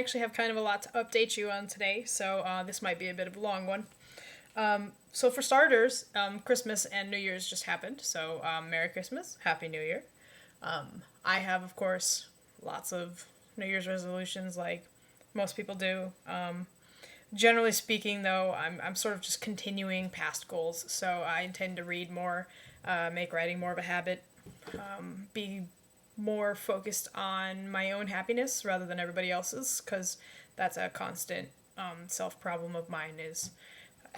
actually have kind of a lot to update you on today, so this might be a bit of a long one. So for starters, Christmas and New Year's just happened, so Merry Christmas, Happy New Year. I have, of course, lots of New Year's resolutions like most people do. Generally speaking, though, I'm sort of just continuing past goals, so I intend to read more, make writing more of a habit, be more focused on my own happiness rather than everybody else's, because that's a constant self problem of mine. Is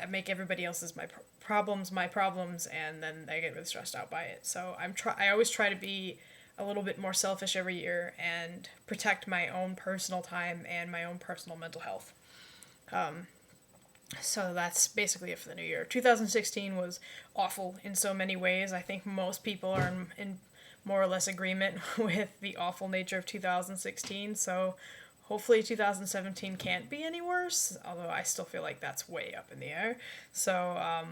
I make everybody else's problems my problems, and then I get really stressed out by it. So I always try to be a little bit more selfish every year and protect my own personal time and my own personal mental health. So that's basically it for the new year. 2016 was awful in so many ways. I think most people are in more or less agreement with the awful nature of 2016. So hopefully 2017 can't be any worse, although I still feel like that's way up in the air. So,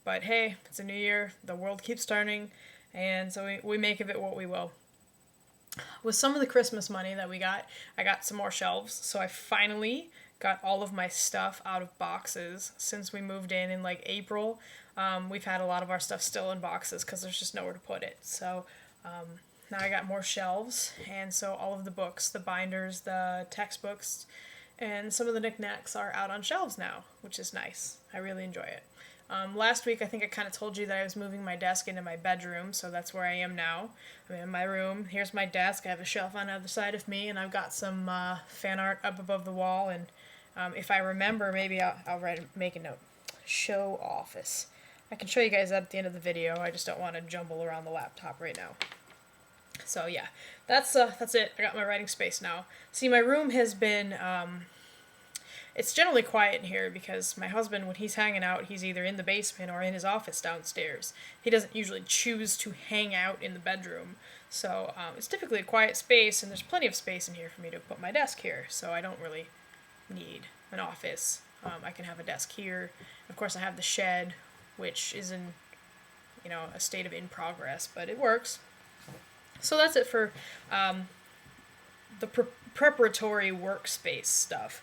but hey, it's a new year. The world keeps turning, and so we make of it what we will. With some of the Christmas money that we got, I got some more shelves. So I finally got all of my stuff out of boxes since we moved in like April. We've had a lot of our stuff still in boxes because there's just nowhere to put it. So now I got more shelves, and so all of the books, the binders, the textbooks, and some of the knickknacks are out on shelves now, which is nice. I really enjoy it. Last week, I think I kind of told you that I was moving my desk into my bedroom, so that's where I am now. I'm in my room. Here's my desk. I have a shelf on the other side of me, and I've got some fan art up above the wall. And if I remember, maybe I'll make a note. Show office. I can show you guys that at the end of the video. I just don't want to jumble around the laptop right now. So yeah, that's it. I got my writing space now. See, my room has been it's generally quiet in here because my husband, when he's hanging out, he's either in the basement or in his office downstairs. He doesn't usually choose to hang out in the bedroom. So it's typically a quiet space, and there's plenty of space in here for me to put my desk here. So I don't really need an office. I can have a desk here. Of course, I have the shed, which is in, a state of in progress, but it works. So that's it for the preparatory workspace stuff.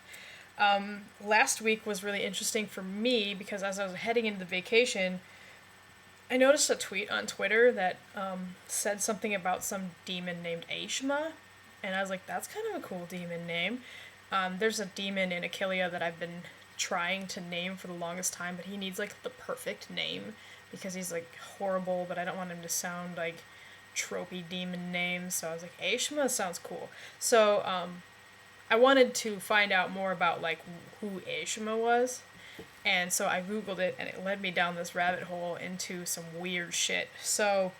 Last week was really interesting for me because as I was heading into the vacation, I noticed a tweet on Twitter that said something about some demon named Aishma, and I was like, that's kind of a cool demon name. There's a demon in Achillea that I've been trying to name for the longest time, but he needs like the perfect name because he's like horrible, but I don't want him to sound like tropey demon names, so I was like, Aishma sounds cool. So I wanted to find out more about like who Aishma was, and so I googled it, and it led me down this rabbit hole into some weird shit. So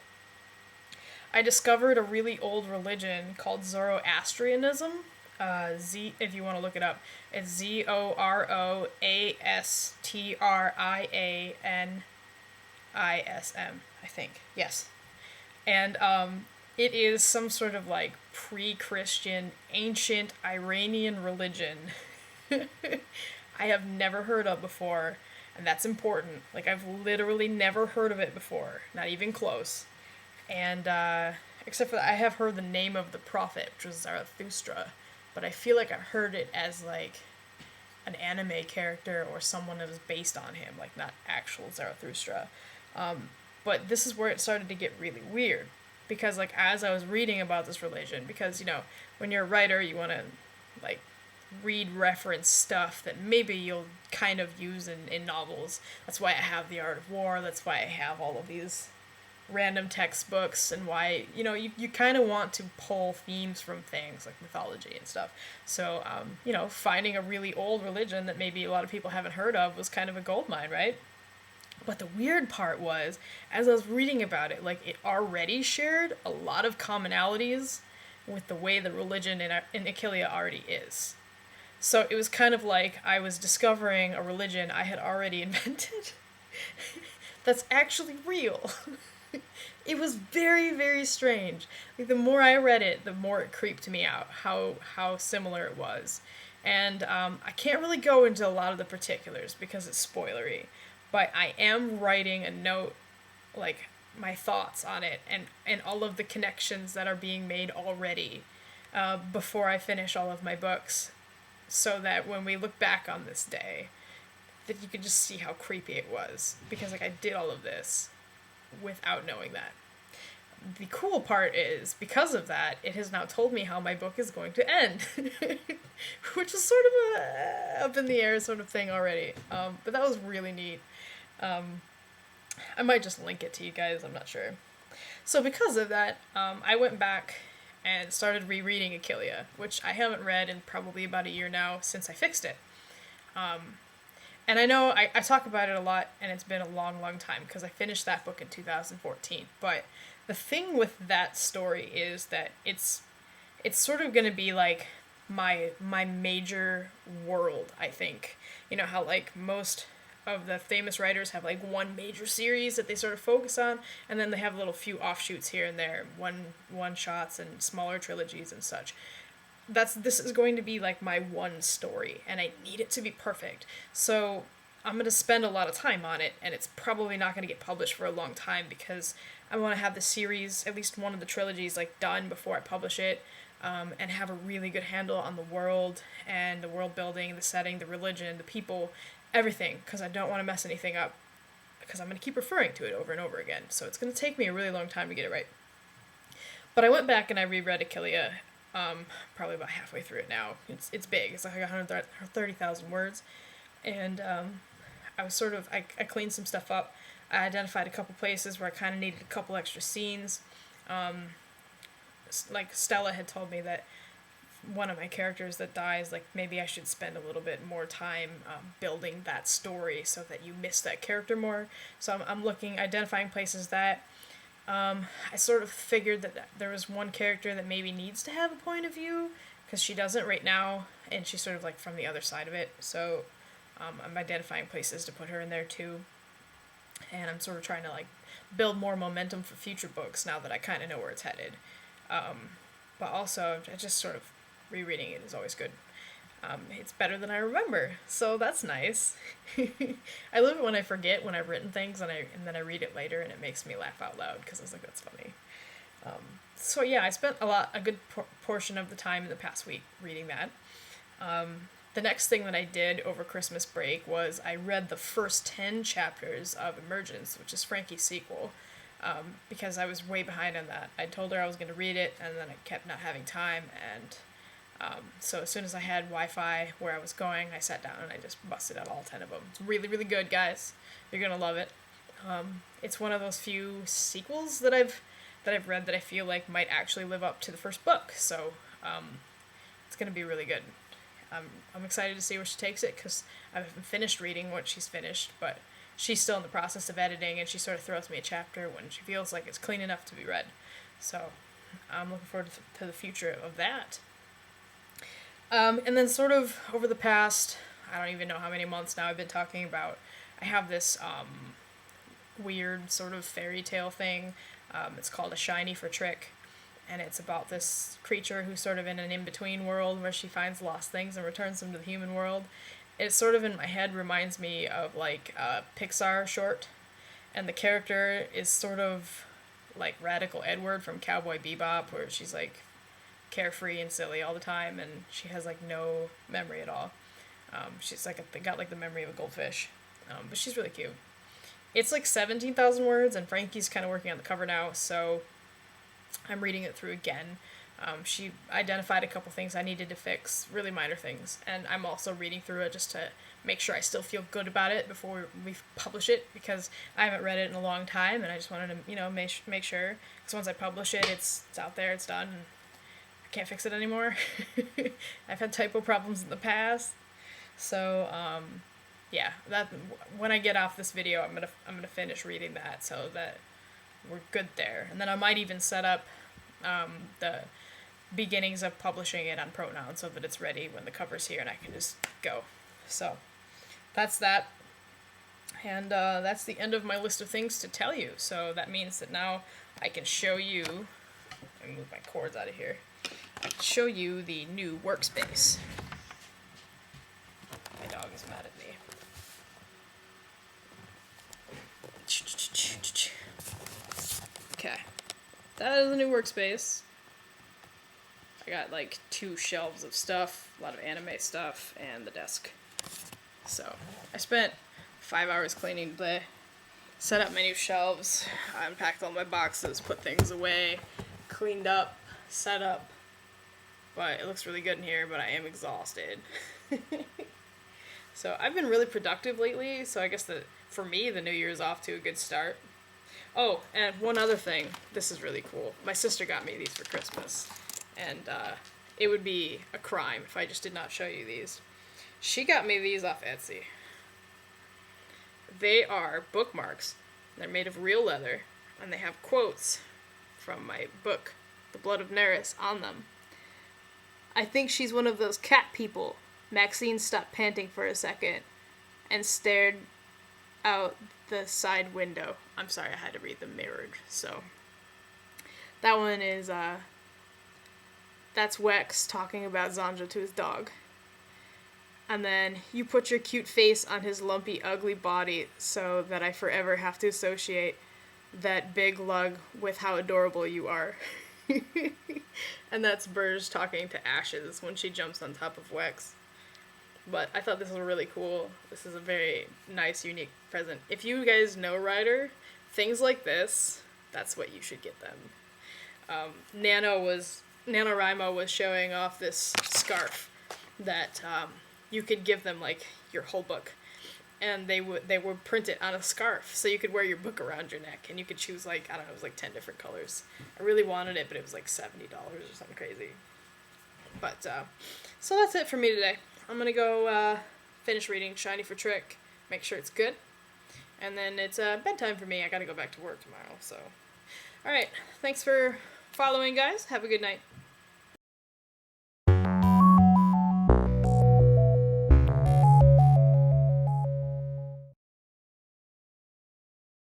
I discovered a really old religion called Zoroastrianism. If you want to look it up, it's Zoroastrianism, I think. Yes. And it is some sort of like pre-Christian, ancient Iranian religion I have never heard of before, and that's important. Like, I've literally never heard of it before, not even close. And except for that, I have heard the name of the prophet, which was Zarathustra, but I feel like I heard it as like an anime character or someone that was based on him, like not actual Zarathustra. But this is where it started to get really weird. Because, like, as I was reading about this religion, because, when you're a writer, you want to, like, read reference stuff that maybe you'll kind of use in novels. That's why I have The Art of War. That's why I have all of these random textbooks, and why, you kind of want to pull themes from things like mythology and stuff. So, finding a really old religion that maybe a lot of people haven't heard of was kind of a goldmine, right? But the weird part was, as I was reading about it, like, it already shared a lot of commonalities with the way the religion in Achillea already is. So it was kind of like I was discovering a religion I had already invented that's actually real. It was very, very strange. Like, the more I read it, the more it creeped me out, how similar it was. And I can't really go into a lot of the particulars because it's spoilery. But I am writing a note, like, my thoughts on it and all of the connections that are being made already before I finish all of my books. so that when we look back on this day, that you could just see how creepy it was. Because, like, I did all of this without knowing that. The cool part is, because of that, it has now told me how my book is going to end. Which is sort of a up in the air sort of thing already. But that was really neat. I might just link it to you guys, I'm not sure. So because of that, I went back and started rereading Achillea, which I haven't read in probably about a year now since I fixed it. And I know I talk about it a lot, and it's been a long, long time, because I finished that book in 2014. But the thing with that story is that it's sort of going to be like my major world, I think. You know how, like, most of the famous writers have, like, one major series that they sort of focus on, and then they have little few offshoots here and there, one shots and smaller trilogies and such. This is going to be like my one story, and I need it to be perfect. So I'm going to spend a lot of time on it, and it's probably not going to get published for a long time, because I want to have the series, at least one of the trilogies, like, done before I publish it, and have a really good handle on the world, and the world building, the setting, the religion, the people, everything, because I don't want to mess anything up, because I'm going to keep referring to it over and over again. So it's going to take me a really long time to get it right. But I went back and I reread Achillea, probably about halfway through it now. It's big. It's like 130,000 words. And I was sort of, I cleaned some stuff up. I identified a couple places where I kind of needed a couple extra scenes. Like, Stella had told me that one of my characters that dies, like, maybe I should spend a little bit more time building that story so that you miss that character more. So I'm identifying places that I sort of figured that there was one character that maybe needs to have a point of view, because she doesn't right now, and she's sort of, like, from the other side of it. So I'm identifying places to put her in there too. And I'm sort of trying to, like, build more momentum for future books now that I kind of know where it's headed. But also, just sort of rereading it is always good. It's better than I remember, so that's nice. I love it when I forget when I've written things, and then I read it later, and it makes me laugh out loud, because I was like, that's funny. So yeah, I spent a good portion of the time in the past week reading that. The next thing that I did over Christmas break was I read the first 10 chapters of Emergence, which is Frankie's sequel, because I was way behind on that. I told her I was going to read it, and then I kept not having time, and so as soon as I had Wi-Fi where I was going, I sat down and I just busted out all 10 of them. It's really, really good, guys. You're going to love it. It's one of those few sequels that I've read that I feel like might actually live up to the first book, so it's going to be really good. I'm excited to see where she takes it, because I haven't finished reading what she's finished, but she's still in the process of editing, and she sort of throws me a chapter when she feels like it's clean enough to be read. So I'm looking forward to the future of that. And then sort of over the past, I don't even know how many months now I've been talking about, I have this weird sort of fairy tale thing. It's called A Shiny for Trick. And it's about this creature who's sort of in an in-between world where she finds lost things and returns them to the human world. It sort of in my head reminds me of, like, a Pixar short. And the character is sort of like Radical Edward from Cowboy Bebop, where she's, like, carefree and silly all the time, and she has, like, no memory at all. She's like got like the memory of a goldfish, but she's really cute. It's like 17,000 words, and Frankie's kind of working on the cover now, so I'm reading it through again. She identified a couple things I needed to fix, really minor things, and I'm also reading through it just to make sure I still feel good about it before we publish it, because I haven't read it in a long time, and I just wanted to, make sure, because once I publish it, it's out there, it's done, and I can't fix it anymore. I've had typo problems in the past, so yeah, that when I get off this video, I'm gonna finish reading that so that we're good there, and then I might even set up the beginnings of publishing it on Pronoun so that it's ready when the cover's here and I can just go. So that's that, and that's the end of my list of things to tell you. So that means that now I can show you, let me move my cords out of here, I can show you the new workspace. My dog is mad at me. Okay, that is the new workspace. I got like 2 shelves of stuff, a lot of anime stuff, and the desk. So I spent 5 hours cleaning today. Set up my new shelves, unpacked all my boxes, put things away, cleaned up, set up. But it looks really good in here, but I am exhausted. So I've been really productive lately, so I guess that for me, the new year is off to a good start. Oh, and one other thing. This is really cool. My sister got me these for Christmas, and it would be a crime if I just did not show you these. She got me these off Etsy. They are bookmarks. They're made of real leather, and they have quotes from my book, The Blood of Neris, on them. I think she's one of those cat people. Maxine stopped panting for a second and stared out the side window. I'm sorry, I had to read the mirrored. So that one is that's Wex talking about Zanja to his dog. And then, you put your cute face on his lumpy, ugly body so that I forever have to associate that big lug with how adorable you are. And that's Burge talking to Ashes when she jumps on top of Wex. But I thought this was really cool. This is a very nice, unique present. If you guys know Ryder, things like this, that's what you should get them. NaNoWriMo was showing off this scarf that you could give them like your whole book, and they would print it on a scarf, so you could wear your book around your neck, and you could choose like, I don't know, it was like 10 different colors. I really wanted it, but it was like $70 or something crazy. But so that's it for me today. I'm gonna go finish reading Shiny for Trick, make sure it's good, and then it's bedtime for me. I gotta go back to work tomorrow. So, all right, thanks for following, guys. Have a good night.